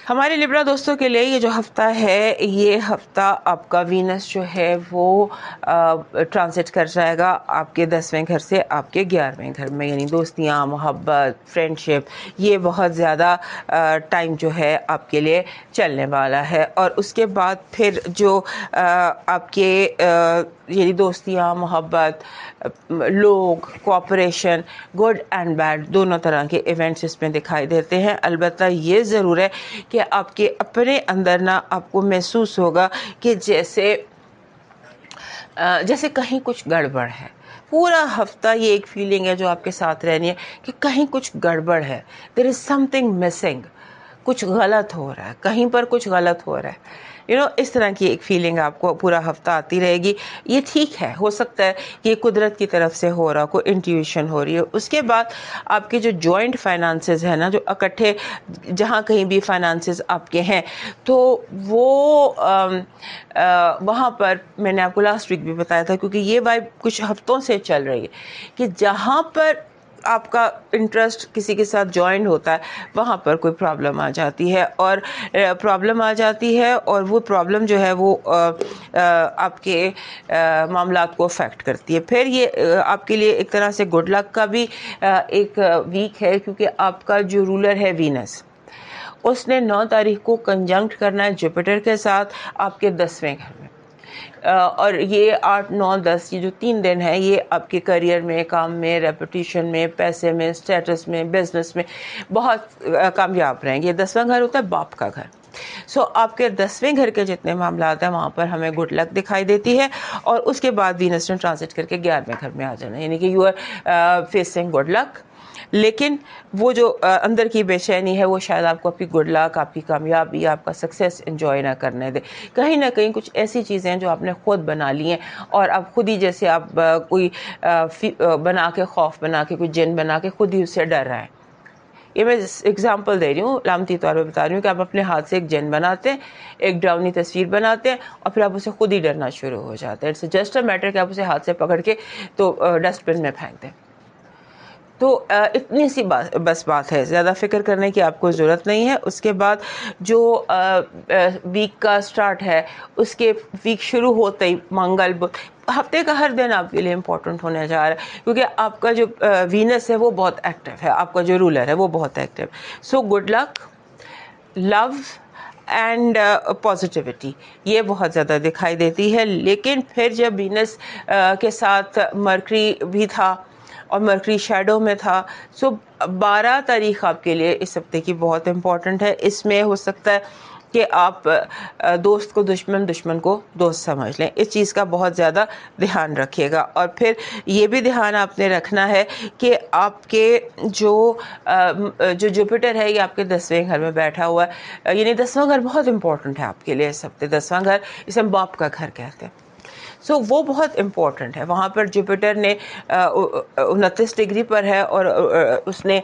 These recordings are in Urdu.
ہمارے لبرا دوستوں کے لیے یہ جو ہفتہ ہے، یہ ہفتہ آپ کا وینس جو ہے وہ ٹرانزٹ کر جائے گا آپ کے 10ویں گھر سے آپ کے 11ویں گھر میں، یعنی دوستیاں، محبت، فرینڈ شپ، یہ بہت زیادہ ٹائم جو ہے آپ کے لیے چلنے والا ہے. اور اس کے بعد پھر جو آپ کے یعنی دوستیاں، محبت، لوگ، کوآپریشن، گڈ اینڈ بیڈ دونوں طرح کے ایونٹس اس میں دکھائی دیتے ہیں. البتہ یہ ضرور ہے کہ آپ کے اپنے اندر نا آپ کو محسوس ہوگا کہ جیسے کہیں کچھ گڑبڑ ہے. پورا ہفتہ یہ ایک فیلنگ ہے جو آپ کے ساتھ رہنی ہے کہ کہیں کچھ گڑبڑ ہے. دیر از سم تھنگ مسنگ، کچھ غلط ہو رہا ہے، کہیں پر کچھ غلط ہو رہا ہے. اس طرح کی ایک فیلنگ آپ کو پورا ہفتہ آتی رہے گی. یہ ٹھیک ہے، ہو سکتا ہے کہ یہ قدرت کی طرف سے ہو رہا، کوئی انٹیویشن ہو رہی ہے. اس کے بعد آپ کے جو جوائنٹ فائنانسز ہیں نا، جو اکٹھے جہاں کہیں بھی فائنانسز آپ کے ہیں، تو وہ وہاں پر میں نے آپ کو لاسٹ ویک بھی بتایا تھا، کیونکہ یہ وائب کچھ ہفتوں سے چل رہی ہے کہ جہاں پر آپ کا انٹرسٹ کسی کے ساتھ جوائن ہوتا ہے وہاں پر کوئی پرابلم آ جاتی ہے، اور پرابلم آ جاتی ہے، اور وہ پرابلم جو ہے وہ آپ کے معاملات کو افیکٹ کرتی ہے. پھر یہ آپ کے لیے ایک طرح سے گڈ لک کا بھی ایک ویک ہے، کیونکہ آپ کا جو رولر ہے وینس، اس نے 9 تاریخ کو کنجنکٹ کرنا ہے جوپیٹر کے ساتھ آپ کے 10ویں گھر میں. اور یہ 8، 9، 10 یہ جو 3 دن ہیں، یہ آپ کے کریئر میں، کام میں، ریپوٹیشن میں، پیسے میں، اسٹیٹس میں، بزنس میں بہت کامیاب رہیں گے. 10واں گھر ہوتا ہے باپ کا گھر. آپ کے 10ویں گھر کے جتنے معاملات ہیں وہاں پر ہمیں گڈ لک دکھائی دیتی ہے. اور اس کے بعد وینس نے ٹرانزٹ کر کے 11ویں گھر میں آ جانا، یعنی کہ you are facing good luck. لیکن وہ جو اندر کی بے چینی ہے وہ شاید آپ کو آپ کی گڈ لک، آپ کی کامیابی، آپ کا سکسیس انجوائے نہ کرنے دے. کہیں نہ کہیں کچھ ایسی چیزیں ہیں جو آپ نے خود بنا لی ہیں، اور اب خود ہی جیسے آپ کوئی بنا کے، خوف بنا کے، کوئی جن بنا کے خود ہی اس سے ڈر رہے ہیں. یہ میں اگزامپل دے رہی ہوں، علامتی طور پہ بتا رہی ہوں کہ آپ اپنے ہاتھ سے ایک جن بناتے ہیں، ایک ڈراؤنی تصویر بناتے ہیں، اور پھر آپ اسے خود ہی ڈرنا شروع ہو جاتے ہیں. اٹس جسٹ اے میٹر کہ آپ اسے ہاتھ سے پکڑ کے تو ڈسٹ بن میں پھینک دیں. تو اتنی سی بات ہے، زیادہ فکر کرنے کی آپ کو ضرورت نہیں ہے. اس کے بعد جو ویک کا سٹارٹ ہے، اس کے ویک شروع ہوتے ہی منگل، ہفتے کا ہر دن آپ کے لیے امپورٹنٹ ہونے جا رہا ہے، کیونکہ آپ کا جو وینس ہے وہ بہت ایکٹیو ہے، آپ کا جو رولر ہے وہ بہت active. So good luck, love and positivity یہ بہت زیادہ دکھائی دیتی ہے. لیکن پھر جب وینس کے ساتھ مرکری بھی تھا اور مرکری شیڈو میں تھا، 12 تاریخ آپ کے لیے اس ہفتے کی بہت امپورٹنٹ ہے. اس میں ہو سکتا ہے کہ آپ دوست کو دشمن، دشمن کو دوست سمجھ لیں. اس چیز کا بہت زیادہ دھیان رکھیے گا. اور پھر یہ بھی دھیان آپ نے رکھنا ہے کہ آپ کے جو جوپیٹر ہے یہ آپ کے 10ویں گھر میں بیٹھا ہوا ہے، یعنی 10واں گھر بہت امپورٹنٹ ہے آپ کے لیے اس ہفتے. 10واں گھر اسے ہم باپ کا گھر کہتے ہیں. وہ بہت امپورٹنٹ ہے. وہاں پر جوپیٹر نے 29 ڈگری پر ہے، اور اس نے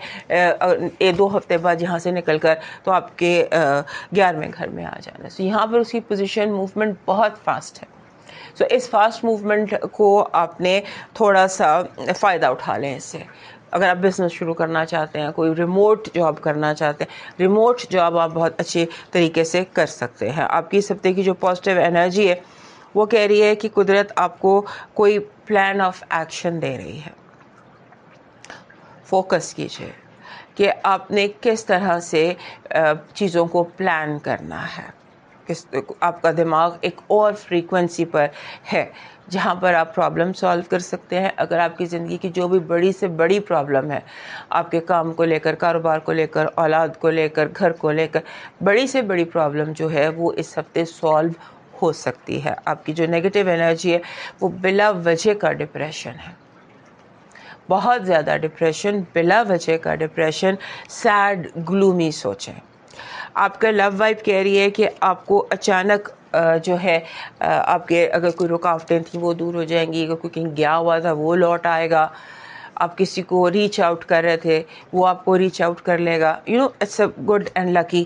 2 ہفتے بعد یہاں سے نکل کر تو آپ کے 11ویں گھر میں آ جانا. یہاں پر اس کی پوزیشن موومنٹ بہت فاسٹ ہے. اس فاسٹ موومنٹ کو آپ نے تھوڑا سا فائدہ اٹھا لیں اس سے. اگر آپ بزنس شروع کرنا چاہتے ہیں، کوئی ریموٹ جاب کرنا چاہتے ہیں، ریموٹ جاب آپ بہت اچھے طریقے سے کر سکتے ہیں. آپ کی اس ہفتے کی جو پازیٹیو انرجی ہے وہ کہہ رہی ہے کہ قدرت آپ کو کوئی پلان آف ایکشن دے رہی ہے. فوکس کیجیے کہ آپ نے کس طرح سے چیزوں کو پلان کرنا ہے. آپ کا دماغ ایک اور فریکوینسی پر ہے جہاں پر آپ پرابلم سالو کر سکتے ہیں. اگر آپ کی زندگی کی جو بھی بڑی سے بڑی پرابلم ہے، آپ کے کام کو لے کر، کاروبار کو لے کر، اولاد کو لے کر، گھر کو لے کر، بڑی سے بڑی پرابلم جو ہے وہ اس ہفتے سالو ہو سکتی ہے. آپ کی جو نیگیٹو انرجی ہے وہ بلا وجہ کا ڈپریشن ہے، بہت زیادہ ڈپریشن، بلا وجہ کا ڈپریشن، سیڈ، گلومی سوچیں. آپ کا لو وائب کہہ رہی ہے کہ آپ کو اچانک جو ہے آپ کے اگر کوئی رکاوٹیں تھیں وہ دور ہو جائیں گی. اگر کوئی کہیں گیا ہوا تھا وہ لوٹ آئے گا. آپ کسی کو ریچ آؤٹ کر رہے تھے وہ آپ کو ریچ آؤٹ کر لے گا. It's a good and lucky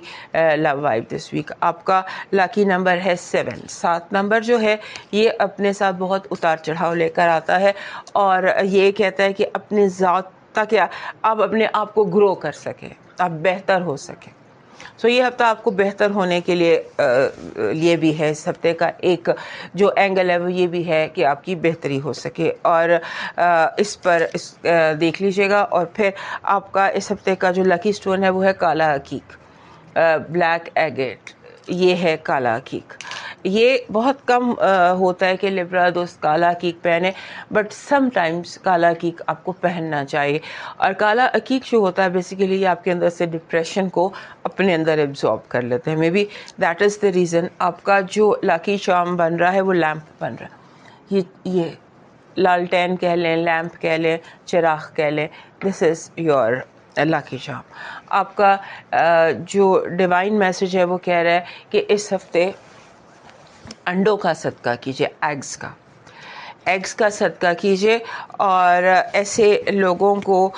love vibe this week. آپ کا لکی نمبر ہے 7. 7 نمبر جو ہے یہ اپنے ساتھ بہت اتار چڑھاؤ لے کر آتا ہے، اور یہ کہتا ہے کہ اپنے ذات تک آپ اپنے آپ کو گرو کر سکیں، آپ بہتر ہو سکیں. سو یہ ہفتہ آپ کو بہتر ہونے کے لیے بھی ہے. اس ہفتے کا ایک جو اینگل ہے وہ یہ بھی ہے کہ آپ کی بہتری ہو سکے, اور اس پر دیکھ لیجیے گا. اور پھر آپ کا اس ہفتے کا جو لکی سٹون ہے وہ ہے کالا عقیق, بلیک ایگیٹ. یہ ہے کالا عقیق. یہ بہت کم ہوتا ہے کہ لبرا دوست کالا عقیق پہنے, بٹ سم ٹائمز کالا عقیق آپ کو پہننا چاہیے. اور کالا عقیق جو ہوتا ہے بیسیکلی یہ آپ کے اندر سے ڈپریشن کو اپنے اندر ایبزارب کر لیتے ہیں. Maybe that is the reason آپ کا جو لاکی چارم بن رہا ہے وہ لیمپ بن رہا ہے. یہ لالٹین کہہ لیں, لیمپ کہہ لیں, چراغ کہہ لیں, دس از یور لاکی چارم. آپ کا جو ڈیوائن میسج ہے وہ کہہ رہا ہے کہ اس ہفتے انڈوں کا صدقہ کیجیے, ایگز کا صدقہ کیجیے. اور ایسے لوگوں کو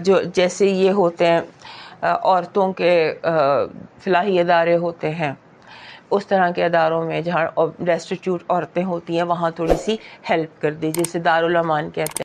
جو جیسے یہ ہوتے ہیں عورتوں کے فلاحی ادارے ہوتے ہیں, اس طرح کے اداروں میں جہاں ڈیسٹیٹیوٹ عورتیں ہوتی ہیں وہاں تھوڑی سی ہیلپ کر دی, جیسے دارالعمان کہتے